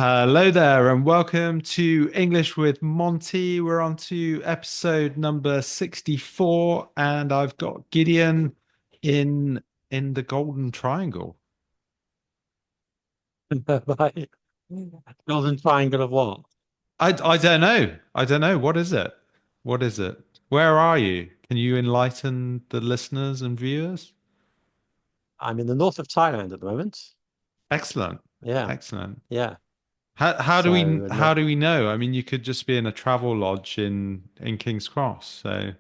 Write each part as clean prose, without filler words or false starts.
Hello there, and welcome to English with Monty. We're on to episode number 64, and I've got Gideon in in the Golden Triangle. By Golden Triangle of what? I don't know. I don't know. What is it? What is it? Where are you? Can you enlighten the listeners and viewers? I'm in the north of Thailand at the moment. Excellent. Yeah, Excellent. yeah. How do So we how not do we know? I mean, you could just be in a travel lodge in King's Cross, so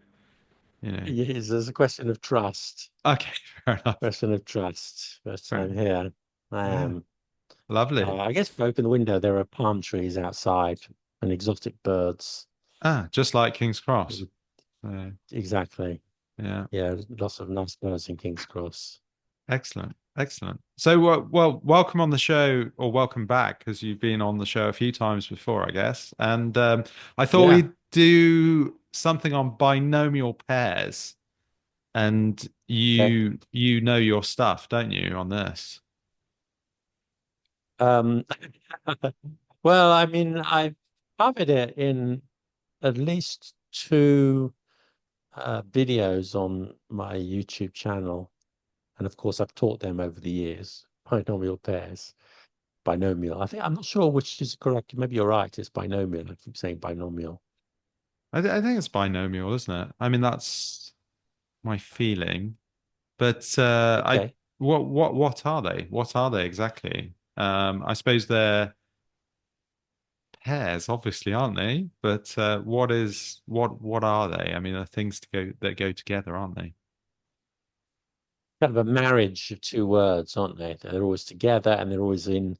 you know. yes, there's a question of trust. Okay, fair enough. Question of trust. But Fair I'm enough. here. I Yeah. am. Lovely. I guess if I open the window, there are palm trees outside and exotic birds. Ah, just like King's Cross. Exactly. Yeah, Yeah, lots of nice birds in King's Cross. excellent, excellent. So, well, welcome on the show, or welcome back, because you've been on the show a few times before, I guess. And I thought Yeah. we'd do something on binomial pairs, and Okay. you know your stuff, don't you, on this? Um, well, I mean, I've covered it in at least two videos on my YouTube channel. And of course, I've taught them over the years, binomial pairs, binomial. I'm not sure which is correct. Maybe you're right. It's binomial. I keep saying binomial. I think it's binomial, isn't it? I mean, that's my feeling. But I Okay. what are they? What are they exactly? I suppose they're pairs, obviously, aren't they? But what are they? I mean, they're things to go that go together, aren't they? Kind of a marriage of two words, aren't they? They're always together and they're always in,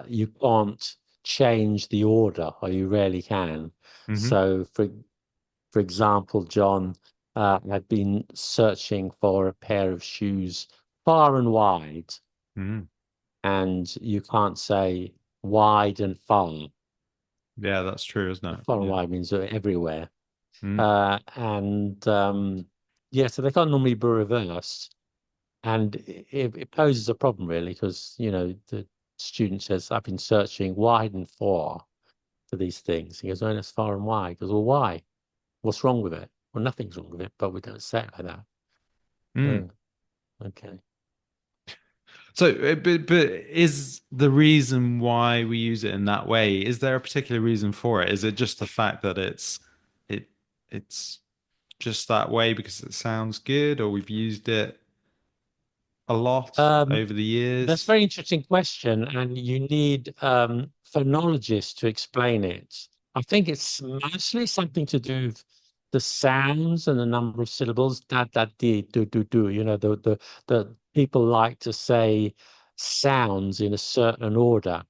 you can't change the order, or you rarely can. Hmm. So, for example, John, I've been searching for a pair of shoes far and wide, Mm. and you can't say wide and far. Yeah, that's true, isn't it? Far and Yeah. wide means everywhere. Mm. And yeah, so they can't normally be reversed. And it poses a problem really, because the student says, I've been searching wide and far for these things. He goes, oh, that's far and wide. He goes, well, why? What's wrong with it? Well, nothing's wrong with it, but we don't say it like that. Mm. Oh, okay. So, but is the reason why we use it in that way, is there a particular reason for it? Is it just the fact that it it's just that way because it sounds good, or we've used it a lot Um, over the That's a years? very interesting question, and you need phonologists to explain it. I think it's mostly something to do with the sounds and the number of syllables. Da da dee do do do. The people like to say sounds in a certain order.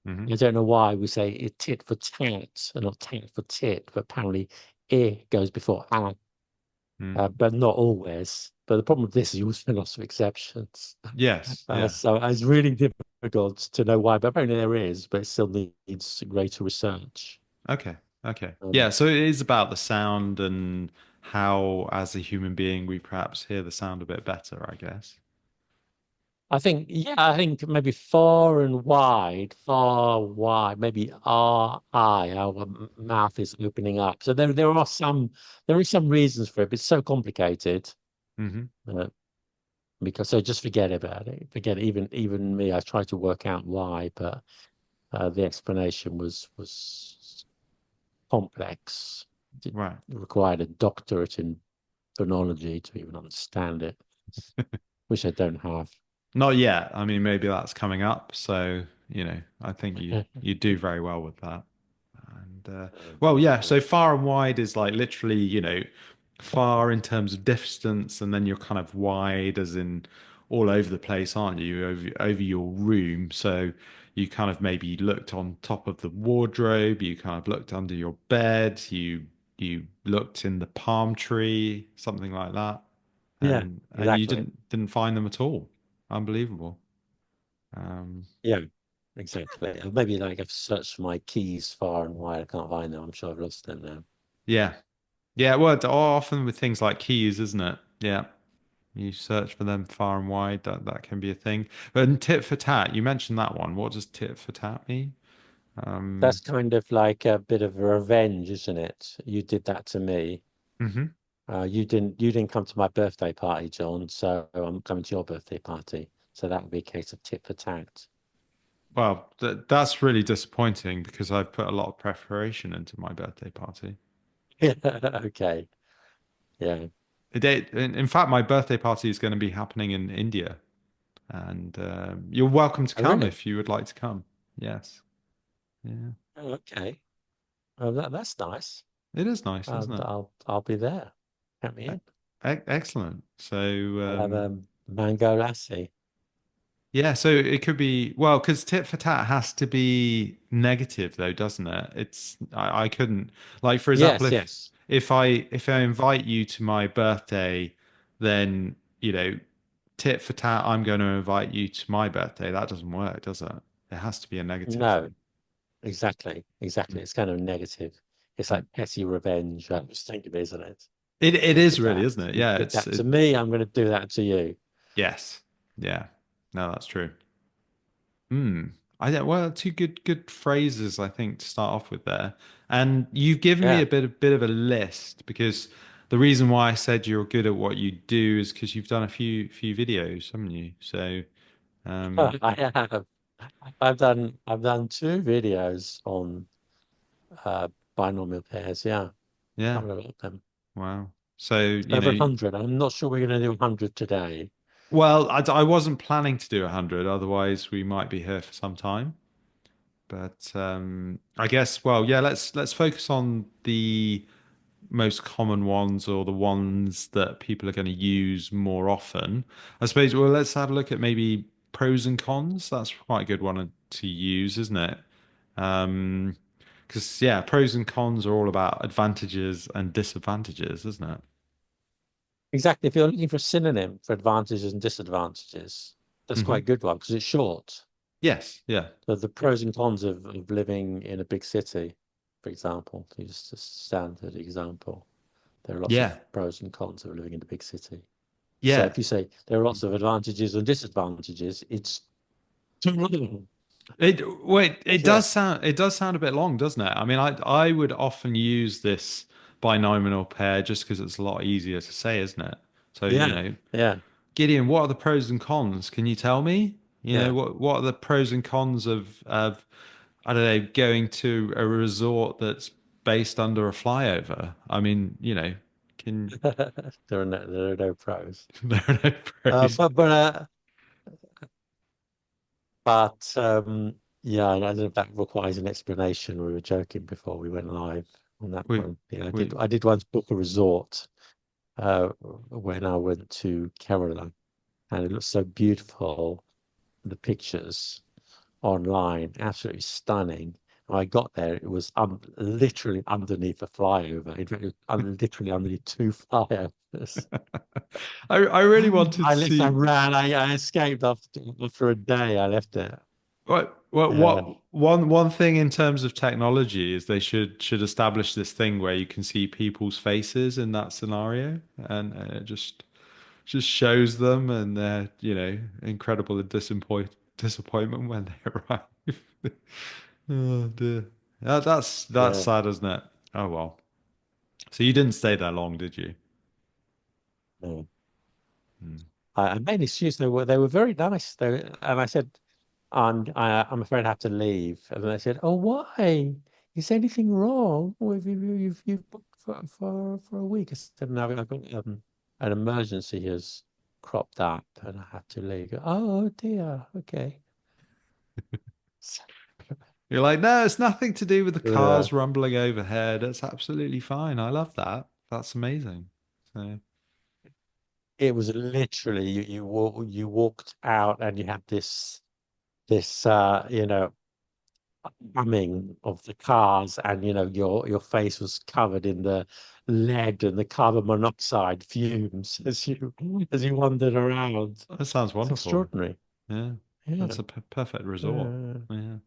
Hmm. I don't know why we say it tit for tat and not tat for tit, but apparently it goes before ah, Mm. but not always. But the problem with this is you always find lots of exceptions. Yes, yeah. So it's really difficult to know why, but apparently there is, but it still needs greater research. Okay, okay. Um, Yeah, so it is about the sound and how, as a human being, we perhaps hear the sound a bit better, I guess. I think maybe far wide, maybe our mouth is opening up. So there are some reasons for it, but it's so complicated. Hmm. Uh, because so just forget about it. Forget it. Even me, I tried to work out why, but the explanation was complex. It Right. required a doctorate in phonology to even understand it, which I don't have. Not yet. I mean, maybe that's coming up. So, I think you do very well with that. And well, yeah. So far and wide is like literally, far in terms of distance, and then you're kind of wide, as in all over the place, aren't you? Over your room. So you kind of maybe looked on top of the wardrobe. You kind of looked under your bed. You looked in the palm tree, something like that, Yeah, and you exactly. didn't find them at all. Unbelievable. Um, Yeah, exactly. Maybe like I've searched for my keys far and wide. I can't find them. I'm sure I've lost them now. yeah. Yeah, well, it's often with things like keys, isn't it? Yeah, You search for them far and wide. That can be a thing. But in tit for tat, you mentioned that one. What does tit for tat mean? That's Um, kind of like a bit of a revenge, isn't it? You did that to me. mhm. You didn't come to my birthday party, John, so I'm coming to your birthday party. So that would be a case of tit for tat. Well, that's really disappointing because I've put a lot of preparation into my birthday party. Okay. Yeah. In fact, my birthday party is going to be happening in India, and you're welcome to Oh, come really? if you would like to come. Yes. Yeah. Oh, okay. Well, that's nice. It is nice, I'll isn't it? I'll be there. Count me E- in. Excellent. So, I'll have a mango lassi. yeah, so it could be, well, because tit for tat has to be negative though, doesn't it? I couldn't, like, for example, Yes, yes. if I invite you to my birthday, then, tit for tat, I'm going to invite you to my birthday. That doesn't work, does it? It has to be a negative No, thing. exactly. Exactly. Mm, It's kind of negative. It's mm. like petty revenge. I was thinking, isn't it? It Tit for is really, tat. isn't it? You Yeah, did that to me, I'm going to do that to you. yes. Yeah. No, that's true. Hmm. I don't, well, two good phrases I think to start off with there. And you've given me Yeah. a bit of a list because the reason why I said you're good at what you do is because you've done a few videos, haven't you? So, um, I have. I've done two videos on uh binomial pairs. Yeah. yeah, Quite a lot of them. wow. So, Over 100. I'm not sure we're going to do 100 today. well, I wasn't planning to do 100, otherwise we might be here for some time. But I guess, well, yeah, let's focus on the most common ones or the ones that people are going to use more often. I suppose, well, let's have a look at maybe pros and cons. That's quite a good one to use, isn't it? Because, yeah, pros and cons are all about advantages and disadvantages, isn't it? Exactly. If you're looking for a synonym for advantages and disadvantages, that's quite Hmm. a good one because it's short. Yes, yeah, So the pros and cons of living in a big city, for example, to use a standard example, there are lots of yeah, pros and cons of living in a big city. So yeah. if you say there are lots of advantages and disadvantages, it's too long. Yeah. It does sound a bit long, doesn't it? I mean, I would often use this binomial pair just because it's a lot easier to say, isn't it? So, Yeah. Yeah. Gideon, what are the pros and cons? Can you tell me? Yeah. What are the pros and cons of I don't know, going to a resort that's based under a flyover? I mean, can There are no pros. there are no Uh, pros. but but uh, but yeah, I don't know if that requires an explanation. We were joking before we went live on that We one. Yeah, I did. we I did once book a resort when I went to Kerala, and it looked so beautiful. The pictures online, absolutely stunning. When I got there, it was literally underneath a flyover. In fact, it was literally underneath two flyovers. I really wanted I to literally see. ran. I escaped after a day. I left it. What Yeah. one thing in terms of technology is they should establish this thing where you can see people's faces in that scenario, and it just shows them and their incredible disappointment when they arrive. Oh dear, that's Yeah. sad, isn't it? Oh well. So you didn't stay there long, did you? No. Hmm. I made an excuse. They were very nice. And I said, I'm afraid I have to leave. And then they said, "Oh, why? Is anything wrong? Well, you've booked for a week." I said, "No, I've got an emergency has cropped up, and I have to leave." Oh dear. Okay. You're like, no, it's nothing to do with the Yeah. cars rumbling overhead. It's absolutely fine. I love that. That's amazing. So. It was literally you walked out and you had this humming of the cars, and your face was covered in the lead and the carbon monoxide fumes as you wandered around. That sounds It's wonderful. extraordinary. Yeah, Yeah. that's a perfect resort. Yeah. Yeah.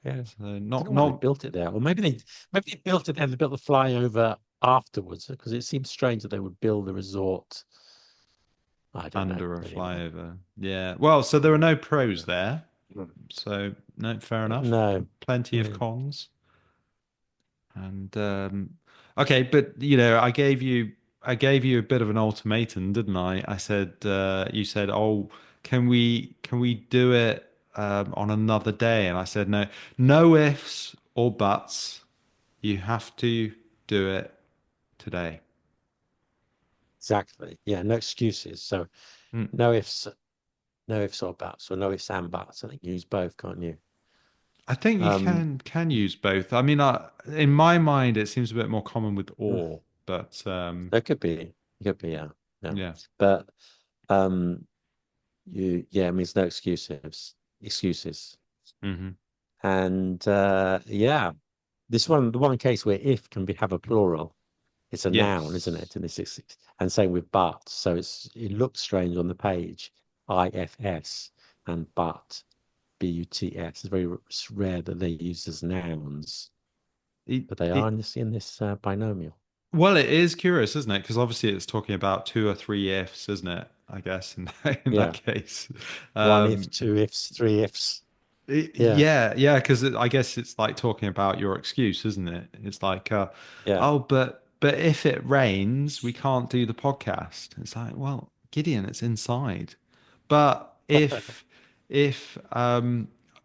Yeah. So Don't not know why they not built it there. Or maybe they built it there and they built the flyover afterwards, because it seems strange that they would build a resort I don't know under a anymore. flyover. Yeah. Well, so there are no pros Yeah. there. So no, fair enough. No. Plenty of Mm. cons. And okay, but I gave you a bit of an ultimatum, didn't I? I said you said, "Oh, can we do it on another day?" And I said, "No, no ifs or buts. You have to do it today." Exactly. Yeah, no excuses. So Mm. no ifs, no ifs or buts, or no ifs and buts. I think you use both, can't you? I think you Um, can use both. I mean, in my mind, it seems a bit more common with mm, or, but there could be, yeah, yeah. yeah. But um, yeah, it means no excuses. Hmm. And yeah, the one case where if can be have a plural, it's a noun, isn't Yes. it? And and same with but. So it looks strange on the page, IFS and but, BUTS. It's very rare that they use as nouns, It, but they are it in this binomial. Well, it is curious, isn't it? Because obviously it's talking about two or three ifs, isn't it? I guess in in that Yeah, case. one if, Um, two ifs, three ifs. Yeah, yeah, yeah, because I guess it's like talking about your excuse, isn't it? It's like, yeah. oh, but if it rains, we can't do the podcast. It's like, well, Gideon, it's inside. But if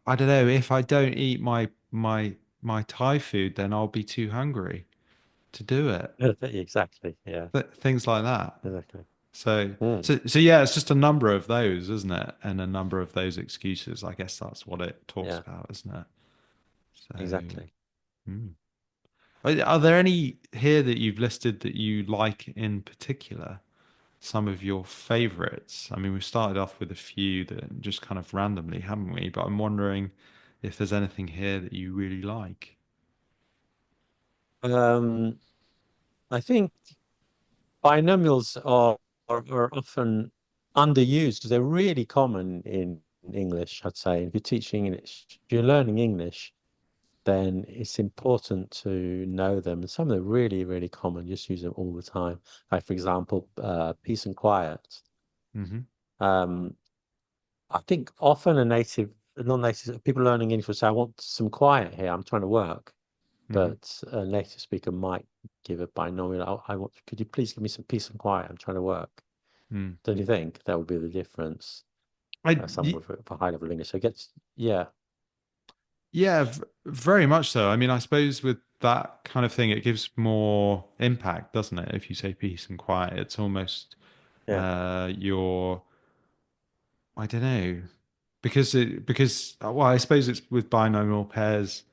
I don't know, if I don't eat my Thai food, then I'll be too hungry to do it. Exactly. Yeah, Things like that. exactly. So, Mm, so yeah, it's just a number of those, isn't it? And a number of those excuses. I guess that's what it talks yeah, about, isn't it? So, exactly. hmm. Are there any here that you've listed that you like in particular? Some of your favorites? I mean, we've started off with a few that just kind of randomly, haven't we? But I'm wondering if there's anything here that you really like. Um, I think binomials are often underused because they're really common in English, I'd say. If you're teaching English, if you're learning English, then it's important to know them. And some of them are really, really common. Just use them all the time. Like, for example, peace and quiet. Hmm. Um, I think often non-native people learning English will say, I want some quiet here. I'm trying to work. Hmm. But a native speaker might give a binomial. Could you please give me some peace and quiet? I'm trying to work. Mm. Don't you think that would be the difference? Y- Someone for high level English. So it gets, yeah, Yeah, very much so. I mean, I suppose with that kind of thing, it gives more impact, doesn't it? If you say peace and quiet, it's almost yeah, your, I don't know, because well, I suppose it's with binomial pairs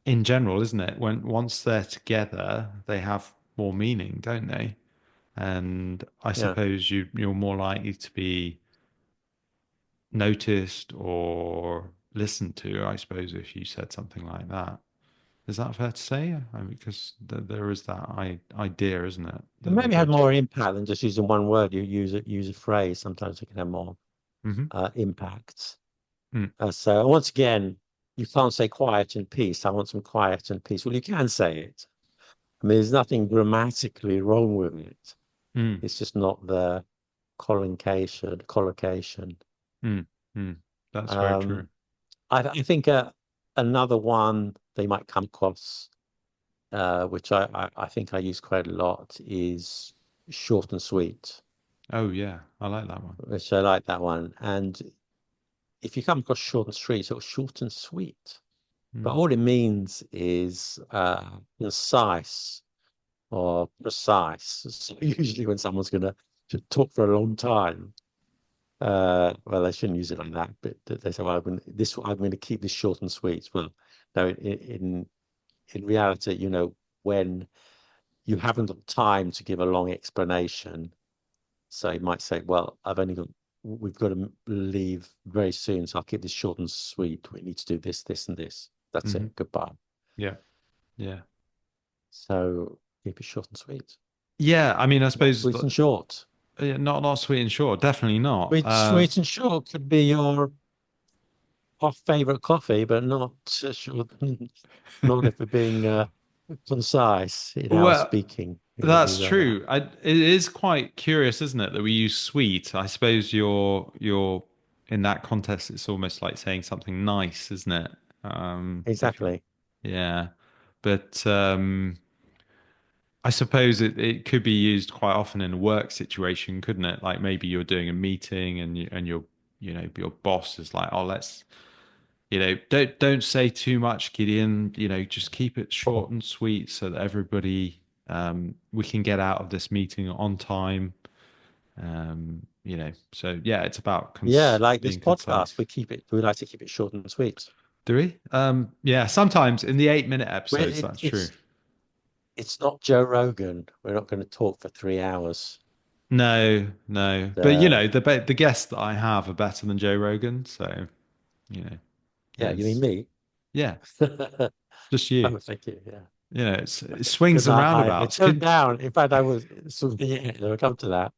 in general, isn't it? When once they're together, they have more meaning, don't they? And I yeah. suppose you're more likely to be noticed or listened to, I suppose, if you said something like that. Is that fair to say? I mean, because there is that idea, isn't it, It that they maybe go have to. more impact than just using one word. You use a phrase. Sometimes it can have more Hmm. impact. Mm, So once again, you can't say quiet and peace. I want some quiet and peace. Well, you can say it. I mean, there's nothing grammatically wrong with it. mm, It's just not the collocation. mm, mm. That's very true. Um, I think another one they might come across, which I think I use quite a lot, is short and sweet, Oh yeah, I like that one. which I like that one. And if you come across short and sweet, so short and sweet, but Mm, all it means is concise or precise. So usually when someone's going to talk for a long time, well, they shouldn't use it like that, but they say, well, I'm going to keep this short and sweet. Well, no, in reality, when you haven't got time to give a long explanation, so you might say, well, we've got to leave very soon, so I'll keep this short and sweet. We need to do this, this, and this. That's hmm. it. Goodbye. Yeah, yeah, So keep it short and sweet. yeah. I mean, I Not suppose sweet and short. not sweet and short. Definitely not. Sweet and short could be your off favorite coffee, but not short, not if we're being concise in our Well, speaking. That's Is that that? true. It is quite curious, isn't it, that we use sweet. I suppose you're in that context, it's almost like saying something nice, isn't it? If you, Exactly. yeah, but I suppose it could be used quite often in a work situation, couldn't it? Like maybe you're doing a meeting and your boss is like, oh, let's don't say too much, Gideon. Just keep it short and sweet so that everybody we can get out of this meeting on time. So yeah, it's about Yeah, like this being podcast, concise. we like to keep it short and sweet. Do we? Yeah, sometimes in the 8-minute Well, episodes, that's true. it's not Joe Rogan. We're not going to talk for 3 hours. No, no, but Uh, the guests that I have are better than Joe Rogan, so you know, yeah, you mean there's me? yeah, just you. Oh, thank you. Yeah, It swings because and I roundabouts. turned down. In fact, I was sort of yeah, we'll come to that.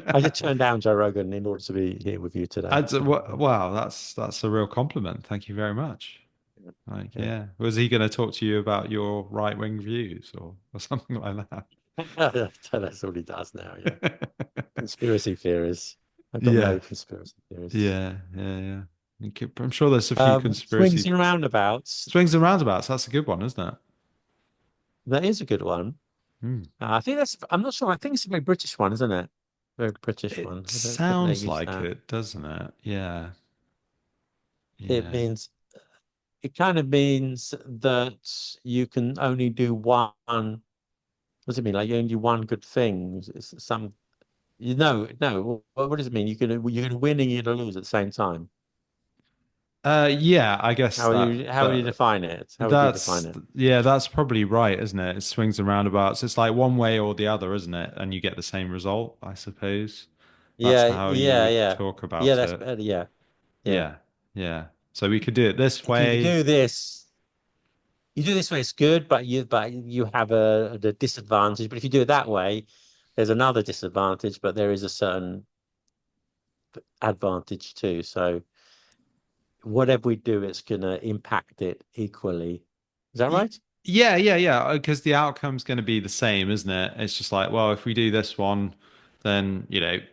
I did turn down Joe Rogan in order to be here with you today. So Wow, that's a real compliment. Thank you very much. Like, yeah. yeah, was he going to talk to you about your right-wing views or something like So that's all he does now. Yeah, that? conspiracy theories. I've got Yeah, no conspiracy theories. yeah. I'm sure there's a few Swings conspiracy and roundabouts. swings and roundabouts. That's a good one, isn't it? That is a good one. Hmm. I think that's. I'm not sure. I think it's a very British one, isn't it? Very British It one. I don't think they sounds use like that. it, doesn't it? Yeah, It yeah. means it kind of means that you can only do one. What does it mean? Like you only do one good thing. It's some. You know, no. What does it mean? You're gonna win and you're gonna lose at the same time. Yeah. I guess How would you define it? How would you define it? that's probably right, isn't it? It swings and roundabouts. It's like one way or the other, isn't it? And you get the same result, I suppose. That's how you would Yeah. talk Yeah, about that's it. better. Yeah, yeah. Yeah, yeah. So we could do it this If you way. do this, you do this way, it's good, but you have the disadvantage. But if you do it that way, there's another disadvantage, but there is a certain advantage too. So whatever we do, it's gonna impact it equally. Is that Y- right? yeah. Because the outcome's going to be the same, isn't it? It's just like, well, if we do this one, then it,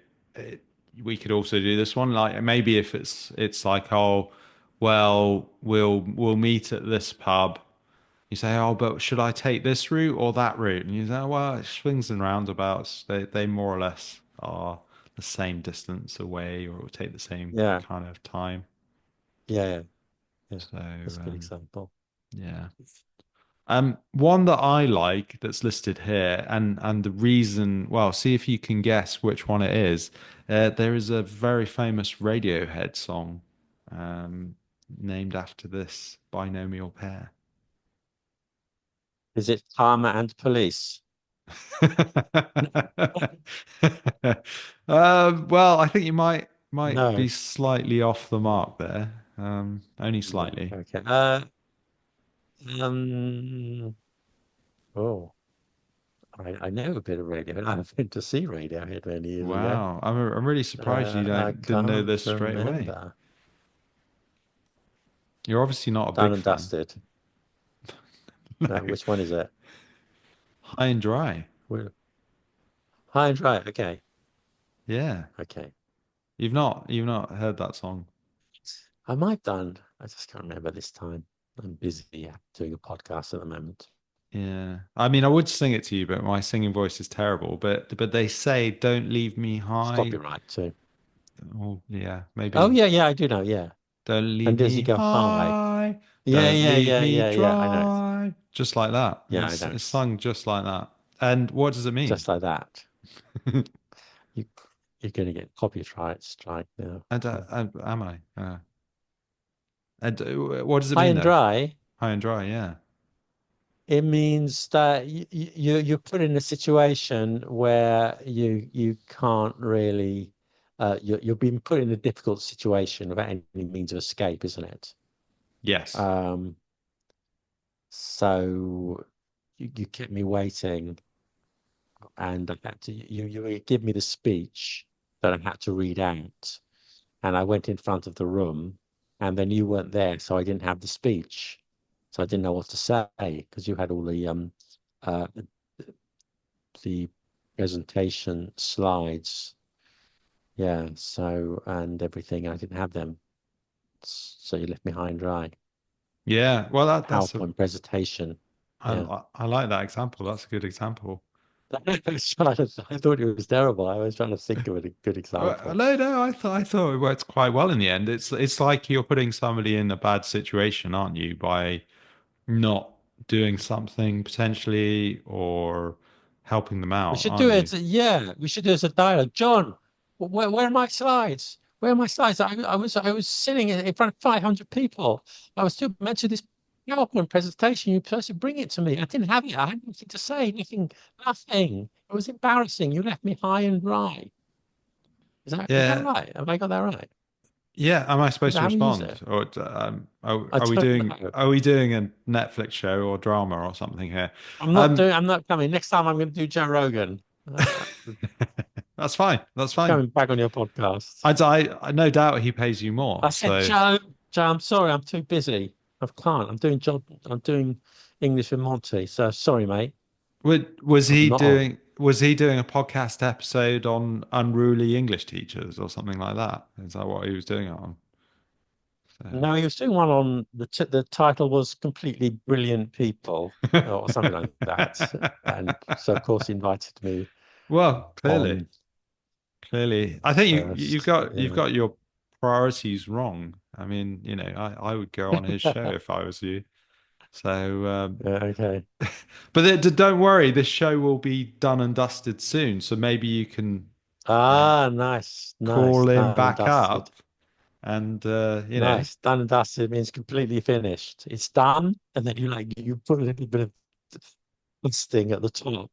we could also do this one. Like maybe if it's like, oh, well, we'll meet at this pub. You say, oh, but should I take this route or that route? And you say, well, it swings and roundabouts. They more or less are the same distance away, or it will take the same Yeah, kind of time. yeah. Yeah. So That's a good example. yeah. One that I like that's listed here, and the reason, well, see if you can guess which one it is. There is a very famous Radiohead song, um, named after this binomial pair. Is it Karma and Police? Well, I think you might be No. slightly off the mark there, only No. slightly. Okay. Um, oh, I know a bit of Radiohead. I've been to see Radiohead many years ago. Wow, I'm really surprised you I didn't know can't this straight away. remember. You're obviously not a Done big and fan. dusted. No, No, which one is it? high and dry. Well, High and Dry. Okay. Yeah, Okay. you've not heard that song. I might have done. I just can't remember this time. I'm busy doing a podcast at the moment. Yeah, I mean, I would sing it to you, but my singing voice is terrible. But they say, "Don't leave me It's high." copyright too. Oh, yeah, Oh maybe. yeah, I do know. Yeah. Don't leave And does he me go high? high. Don't leave me Yeah. I know. dry. Just like that. Yeah, I know. It's sung just like that. And what does it mean? Just like that. You you're gonna get copyright strike now. So. Am I? And what does it High mean and though? dry. High and dry, yeah. It means that you're put in a situation where you can't really you're being put in a difficult situation without any means of escape, isn't it? Yes. Um, so you kept me waiting, and I had to you give me the speech that I had to read out, and I went in front of the room, and then you weren't there, so I didn't have the speech, so I didn't know what to say because you had all uh the presentation slides. Yeah, so and everything. I didn't have them, so you left me high and dry. Yeah. Well, that's a PowerPoint presentation. Yeah. I like that example. That's a good example. I thought it was terrible. I was trying to think of a good example. No, no, I thought it worked quite well in the end. It's like you're putting somebody in a bad situation, aren't you, by not doing something potentially or helping them We out, should do aren't you? it. Yeah, we should do it as a dialogue. John, where are my slides? Where are my slides? I was sitting in front of 500 people. I was too meant to this PowerPoint presentation. You're supposed to bring it to me. I didn't have it. I had nothing to say. Nothing. Nothing. It was embarrassing. You left me high and dry. Is that Yeah, right? Have I got that right? yeah. Am I Is supposed that to how we use it? respond, or I don't know. are we doing a Netflix show or drama or something here? I'm not Um, doing. I'm not coming. Next time I'm going to do Joe Rogan. that's fine. That's fine. Coming back on your podcast. I no doubt he pays you more. I said, So Joe, I'm sorry, I'm too busy. I can't. I'm doing English with Monty. So sorry, mate. I'm not on. was he doing a podcast episode on unruly English teachers or something like that? Is that what he was doing it on? No, he was doing one on the title was Completely Brilliant People or something like that. So And so of course he invited me well, clearly. on Clearly, I think first. you've Yeah. got your priorities wrong. I mean, I would go on his show if I was you. So, Yeah, okay. but don't worry, this show will be done and dusted soon. So maybe you can, you know, Ah, nice, nice. call him Done and back dusted. up and Nice. Done and dusted means completely finished. It's done, and then you put a little bit of dusting at the top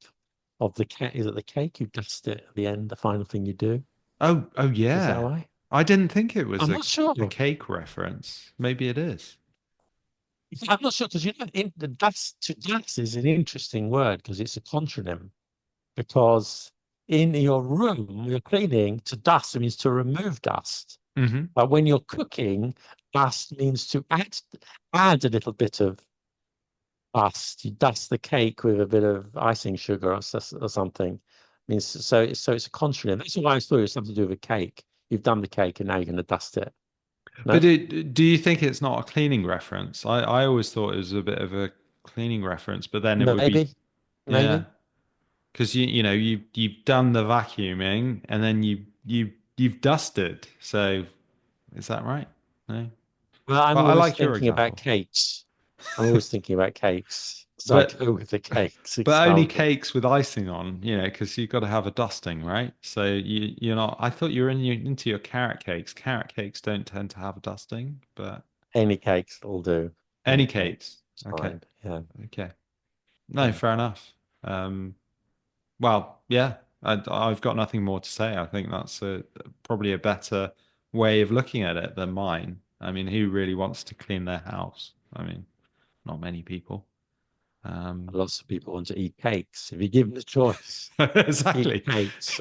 of the cake. Is it the cake? You dust it at the end, the final thing you do. oh Is that yeah. right? I didn't think it was I'm not sure. a cake reference. Maybe it is. I'm not sure because the dust to dust is an interesting word because it's a contronym. Because in your room, you're cleaning, to dust means to remove dust. Hmm. But when you're cooking, dust means to add a little bit of dust. You dust the cake with a bit of icing sugar or something. Means so it's a contronym. That's why I thought it was something to do with a cake. You've done the cake and now you're going to dust it. But No, do you think it's not a cleaning reference? I always thought it was a bit of a cleaning reference, but then it would be, maybe, yeah, maybe. because you've done the vacuuming and then you've dusted. So is that right? No. Well, I'm Well, I always like your thinking about example, cakes. I'm always thinking about cakes. So I but go with the cakes only example. cakes with icing on, because you've got to have a dusting, right? So you're not. I thought you were into your carrot cakes. Carrot cakes don't tend to have a dusting, but Any cakes will do. any Any cake. cakes. It's Okay, fine. Yeah. okay. No, Yeah. fair enough. Well, yeah, I've got nothing more to say. I think that's probably a better way of looking at it than mine. I mean, who really wants to clean their house? I mean, not many people. Um, Lots of people want to eat cakes. If you give them the choice, eat exactly. cakes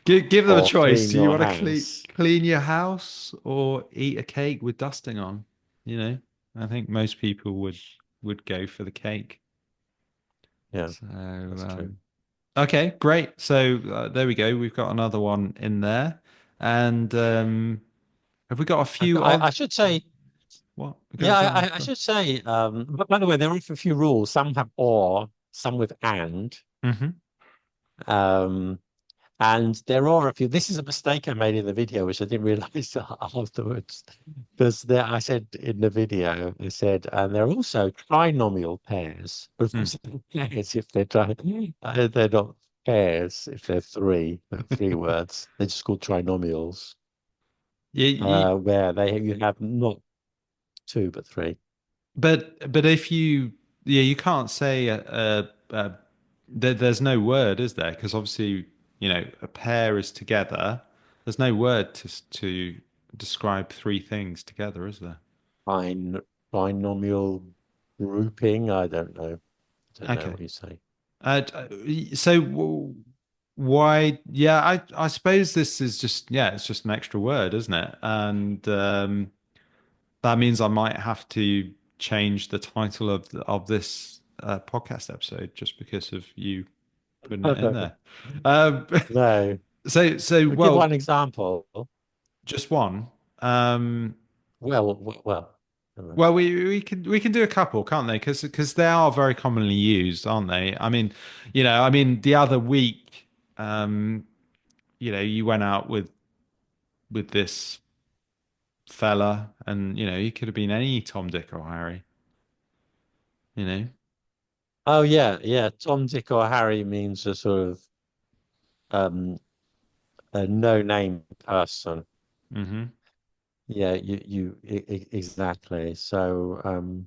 Give them a or choice. clean Do you your want to house. clean your house or eat a cake with dusting on? You know, I think most people would go for the cake. Yeah, So, that's true. okay, great. So there we go. We've got another one in there. And have we got a few I of should say, what? yeah, Go on. I Go on. should say, but by the way, there are a few rules. Some have or, some with and. Hmm. Um, And there are a few. This is a mistake I made in the video, which I didn't realize afterwards. Because there, I said in the video, I said, and there are also trinomial pairs. But of Mm. course, they're pairs if they're not pairs if they're three words. They're just called trinomials, You, where you have not two but three. but if you can't say there's no word, is there? Because obviously, a pair is together. There's no word to describe three things together, is there? Bin Binomial grouping. I don't know. I don't know Okay. what you say. So why? Yeah, I suppose this is just it's just an extra word, isn't it? And that means I might have to change the title of this podcast episode just because of you putting it in there. Um, No. so Give well, one example. just one. Um, Well. well, we can do a couple, can't they? Because they are very commonly used, aren't they? I mean, I mean, the other week, um, you went out with this fella, and he could have been any Tom, Dick, or Harry. You know. Oh yeah, yeah. Tom, Dick, or Harry means a sort of um a no-name person. Hmm. Yeah, exactly. So,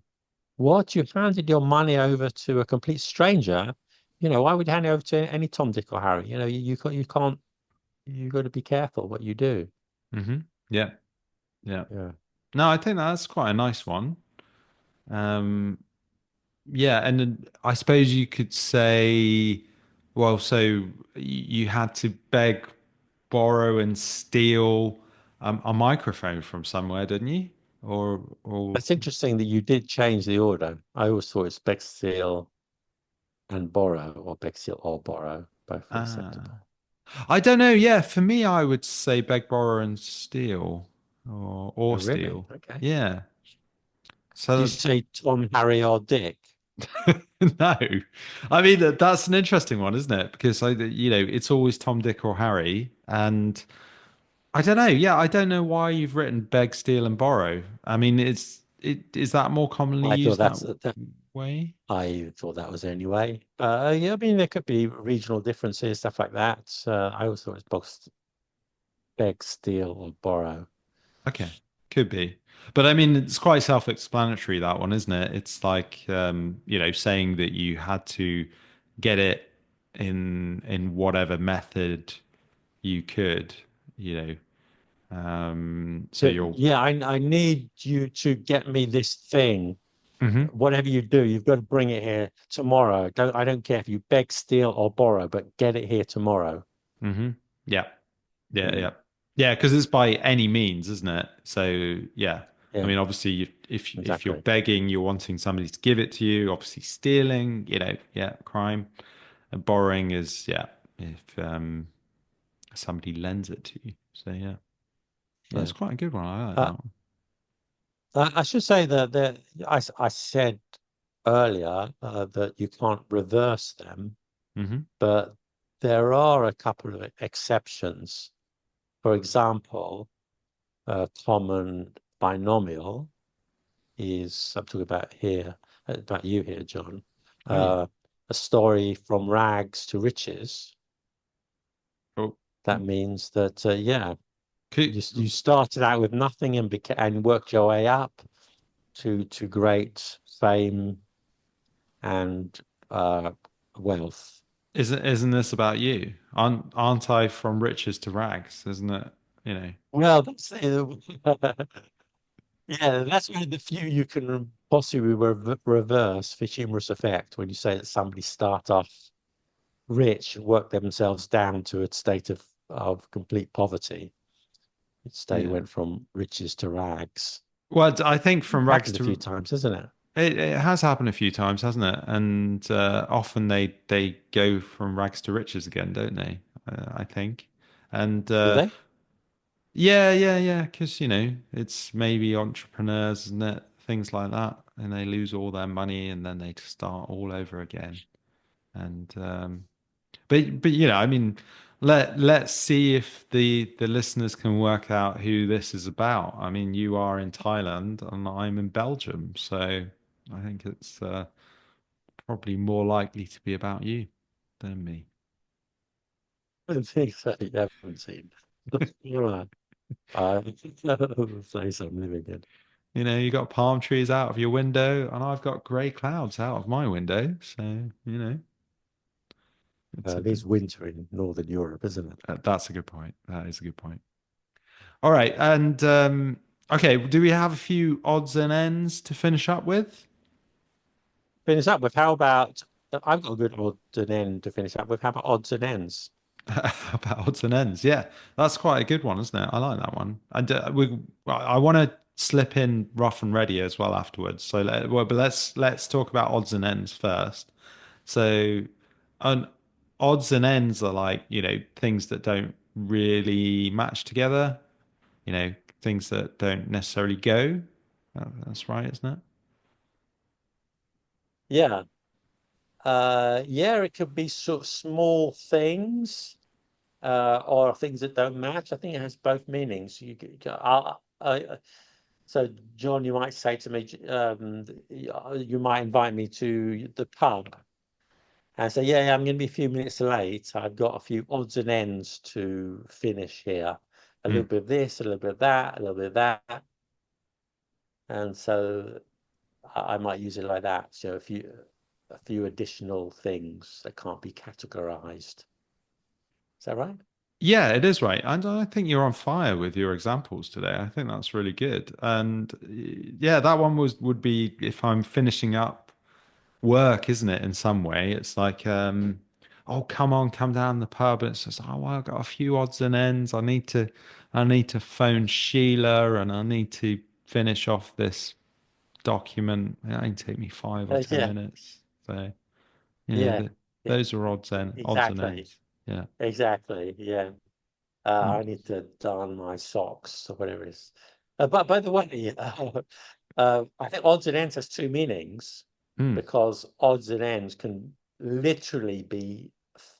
what you handed your money over to a complete stranger? Why would you hand it over to any Tom, Dick, or Harry? You can't. You got to be careful what you do. Hmm. Yeah. Yeah. Yeah. No, I think that's quite a nice one. Um, yeah, and then I suppose you could say, well, so you had to beg, borrow, and steal a microphone from somewhere, didn't you? Or It's interesting that you did change the order. I always thought it's Bexhill and borrow, or Bexhill or borrow, both are ah, acceptable. I don't know. Yeah, for me, I would say beg, borrow, and steal, or Oh, really? steal. Okay. Yeah. Do you So say Tom, Harry, or Dick? no, I mean that's an interesting one, isn't it? Because it's always Tom, Dick, or Harry, and I don't know. Yeah, I don't know why you've written beg, steal, and borrow. I mean, is that more commonly I thought used that that way? I thought that was the only way. Yeah, I mean there could be regional differences, stuff like that. I always thought it was box beg, steal, or borrow. Okay, could be. But I mean, it's quite self-explanatory, that one, isn't it? It's like saying that you had to get it in whatever method you could, you know. So you're. Yeah, I need you to get me this thing. Hmm. Whatever you do, you've got to bring it here tomorrow. I don't care if you beg, steal, or borrow, but get it here tomorrow. Hmm. Yeah. Yeah, Mm, yeah, yeah. Because it's by any means, isn't it? So yeah, I yeah, mean, obviously, if you're exactly. begging, you're wanting somebody to give it to you. Obviously, stealing, yeah, crime. And borrowing is if somebody lends it to you. So yeah, that's Yeah. quite a good one. I like Uh, that one. I should say that I said earlier that you can't reverse them, Hmm. but there are a couple of exceptions. For example, common binomial is, I'm talking about here, about you here, John, Oh yeah. uh, a story from rags to riches. Oh, That means that, yeah, could, you started out with nothing and worked your way up to great fame and uh, wealth. isn't this about you? Aren't I from riches to rags? Isn't it? You know. Well, that's yeah, that's one of the few you can possibly reverse for humorous effect when you say that somebody start off rich and work themselves down to a state of complete poverty. They Yeah. went from riches to rags. Well, I think from rags Happened a few to times, isn't it? it has happened a few times, hasn't it? And often they go from rags to riches again, don't they? I think. And Do they? yeah, yeah, yeah, because it's maybe entrepreneurs, isn't it? Things like that, and they lose all their money, and then they start all over again. And but I mean, let's see if the listeners can work out who this is about. I mean, you are in Thailand, and I'm in Belgium, so I think it's probably more likely to be about you than me. I think so. You haven't seen. Right. Say something again. You got palm trees out of your window, and I've got grey clouds out of my window. So, it's a It bit. is winter in Northern Europe, isn't it? That's a good point. That is a good point. All right, and okay, do we have a few odds and ends to finish up with? Finish up with how about I've got a good odd and end to finish up with. How about odds and ends? About odds and ends. Yeah, that's quite a good one, isn't it? I like that one. And I want to slip in rough and ready as well afterwards. So, but let's talk about odds and ends first. So, an odds and ends are like, things that don't really match together, things that don't necessarily go. That's right, isn't it? Yeah. Yeah, it could be sort of small things, or things that don't match. I think it has both meanings. So, John, you might say to me, you might invite me to the pub and say, yeah, yeah, I'm going to be a few minutes late. I've got a few odds and ends to finish here. A little Mm. bit of this, a little bit of that, a little bit of that. And so I might use it like that. So a few additional things that can't be categorized. Is that right? Yeah, it is right. And I think you're on fire with your examples today. I think that's really good. And yeah, that one would be if I'm finishing up work, isn't it? In some way, it's like, oh, come on, come down the pub. And it's just, oh, well, I've got a few odds and ends. I need to phone Sheila, and I need to finish off this document. It only take me 5 or 10 Yeah, minutes. So, yeah, yeah, those are odds and exactly, ends. Yeah. exactly. Yeah. Mm. I need to darn my socks or whatever it is. But by the way, I think odds and ends has two meanings Mm. because odds and ends can literally be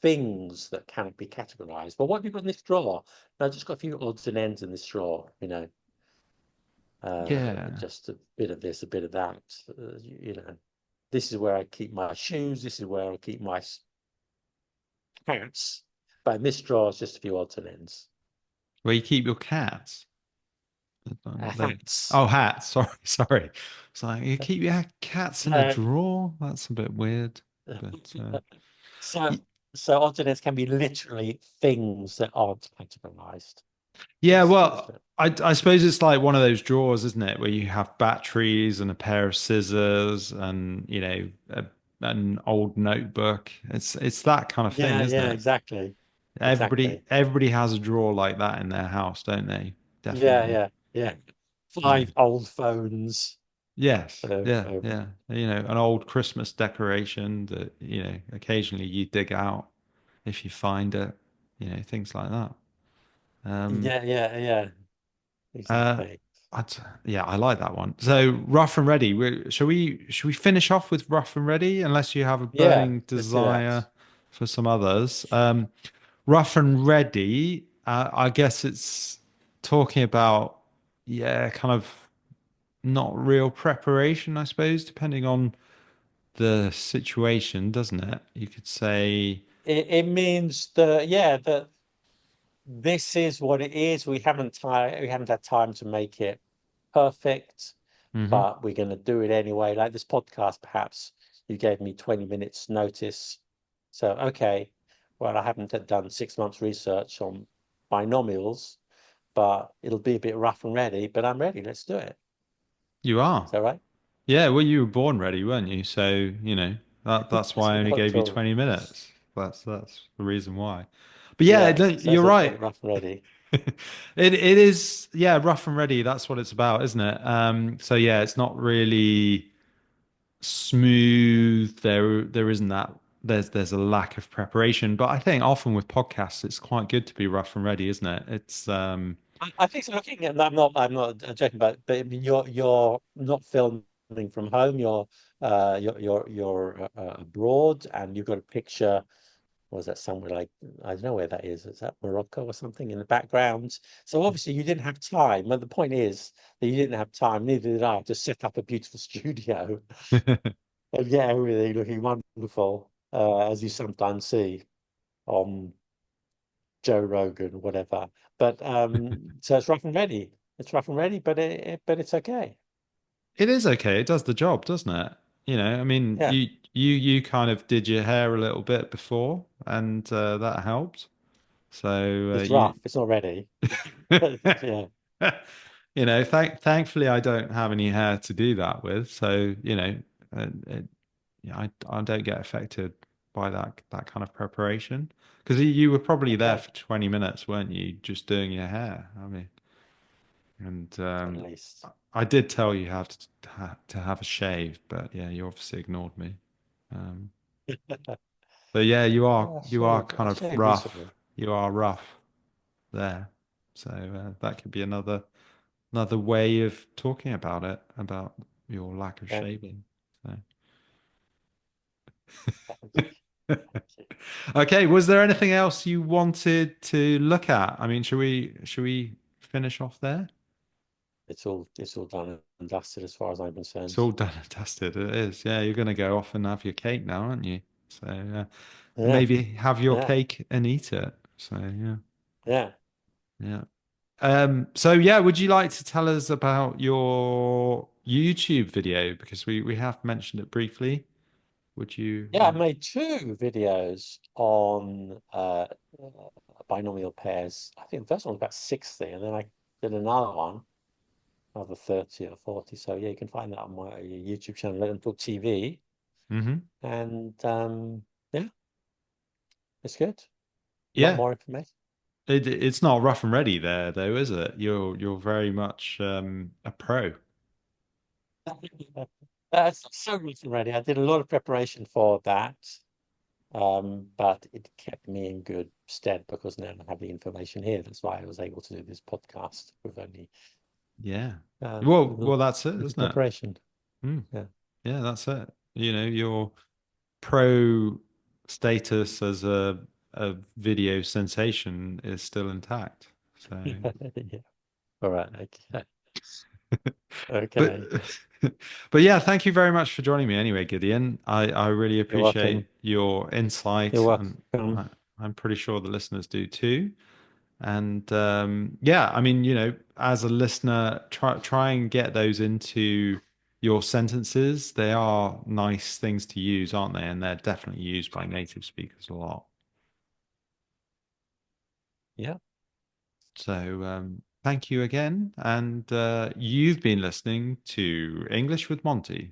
things that cannot be categorized. But what have you got in this drawer? No, I've just got a few odds and ends in this drawer. Yeah. Just a bit of this, a bit of that. This is where I keep my shoes. This is where I keep my hats. But in this drawer, it's just a few odds and ends. Where you keep your cats. Hats. Oh, hats. Sorry, sorry. It's like you keep your cats in a Uh, drawer. That's a bit weird. But so, y- so odds and ends can be literally things that aren't categorized. yeah, It's well, I suppose it's like one of those drawers, isn't it, where you have batteries and a pair of scissors and an old notebook. It's that kind of thing, yeah, isn't yeah, it? exactly, Everybody exactly. everybody has a drawer like that in their house, don't they? Yeah, Definitely. yeah, yeah. Yeah. 5 old phones. Yes, Uh, yeah, uh, yeah. An old Christmas decoration that, occasionally you dig out if you find it, things like that. Um, yeah, yeah, yeah, uh, exactly. yeah, I like that one. So rough and ready. Shall we finish off with rough and ready, unless you have a Yeah, burning let's do that. desire for some others? Rough and ready. I guess it's talking about, yeah, kind of not real preparation, I suppose, depending on the situation, doesn't it? You could say, It means that yeah, that this is what it is. We haven't had time to make it perfect, hmm but we're going to do it anyway. Like this podcast, perhaps you gave me 20 minutes notice. So, okay, well, I haven't done 6 months research on binomials, but it'll be a bit rough and ready, but I'm ready. Let's do it. you Is are. that right? Yeah, well, you were born ready, weren't you? So, that's Yes, why I only not gave you sure. 20 minutes. That's the reason why. But yeah, Yeah, so you're it's right. rough and ready. It is, yeah, rough and ready. That's what it's about, isn't it? So yeah, it's not really smooth. There isn't that. There's a lack of preparation, but I think often with podcasts, it's quite good to be rough and ready, isn't it? It's I think so looking at, I'm not joking about it, but I mean, you're not filming from home. You're abroad, and you've got a picture. Was that somewhere like I don't know where that is? Is that Morocco or something in the background? So obviously you didn't have time. And the point is that you didn't have time, neither did I, to set up a beautiful studio and get everything looking wonderful, as you sometimes see on Joe Rogan or whatever. But so it's rough and ready. It's rough and ready, but it's okay. It is okay. It does the job, doesn't it? I mean, Yeah, you kind of did your hair a little bit before, and that helped. So it's you, rough. It's not ready. Yeah, thankfully I don't have any hair to do that with. So yeah, I don't get affected by that kind of preparation because you were probably there okay, for 20 minutes, weren't you? Just doing your hair. I mean, and at least. I did tell you how to have a shave, but yeah, you obviously ignored me. Um, So yeah, Yeah, kind I of shaved rough. recently. You are rough there. So that could be another way of talking about it, about your lack of Yeah, shaving. So. thank you. Thank you. Okay, was there anything else you wanted to look at? I mean, should we finish off there? It's all done and dusted as far as I'm It's concerned. all done and dusted. It is. Yeah, you're going to go off and have your cake now, aren't you? So Yeah, maybe have your yeah, cake and eat it. So yeah, yeah. yeah. So yeah, would you like to tell us about your YouTube video? Because we have mentioned it briefly. Would you Yeah, I like? made two videos on binomial pairs. I think the first one was about 60, and then I did another 30 or 40. So yeah, you can find that on my YouTube channel, Let Them Talk TV. Hmm. And yeah, it's good. A lot Yeah, more information. it's not rough and ready there though, is it? You're very much a pro. That's so much already. I did a lot of preparation for that, but it kept me in good stead because now I have the information here. That's why I was able to do this podcast with only Yeah. little That's it, little isn't it? preparation. Mm. Yeah. Yeah, that's it. Your pro status as a video sensation is still intact. So, Yeah. All right. Okay. but Okay. but yeah, thank you very much for joining me anyway, Gideon. I really You're welcome. appreciate your You're insight, and welcome. I, I'm pretty sure the listeners do too. And yeah, I mean, as a listener, try and get those into your sentences. They are nice things to use, aren't they? And they're definitely used by native speakers a lot. Yeah. So thank you again. And you've been listening to English with Monty.